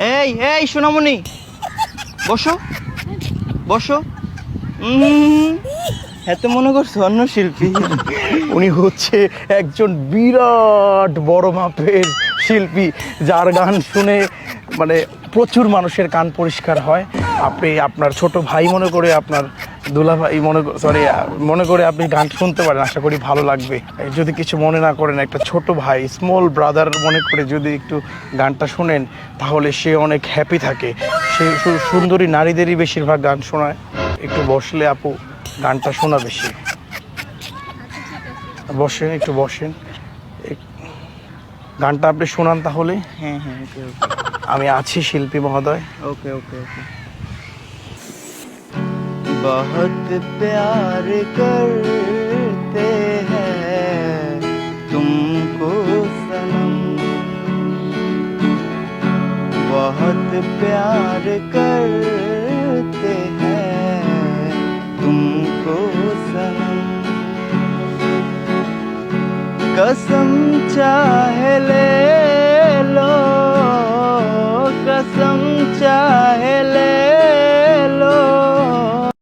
এই এই সোনামণি, বসো বসো। এত মনে করছো অন্য শিল্পী? উনি হচ্ছে একজন বিরাট বড় মাপের শিল্পী, যার গান শুনে মানে প্রচুর মানুষের কান পরিষ্কার হয়। আপনি আপনার ছোট ভাই মনে করে, আপনার দুলাভাই মনে করে আপনি গান শুনতে পারেন, আশা করি ভালো লাগবে। যদি কিছু মনে না করেন, একটা ছোট ভাই, স্মল ব্রাদার মনে করে যদি একটু গানটা শুনেন, তাহলে সে অনেক হ্যাপি থাকে। সে সুন্দরী নারীদেরই বেশিরভাগ গান শোনায়। একটু বসলে আপু গানটা শোনা বেশি। বসেন, একটু বসেন, গানটা আপনি শোনান তাহলে। হ্যাঁ হ্যাঁ, ওকে ওকে আমি আছি শিল্পী মহোদয়। Okay okay okay. बहुत प्यार करते हैं तुमको सनम, बहुत प्यार करते हैं तुमको सनम, कसम चाहे ले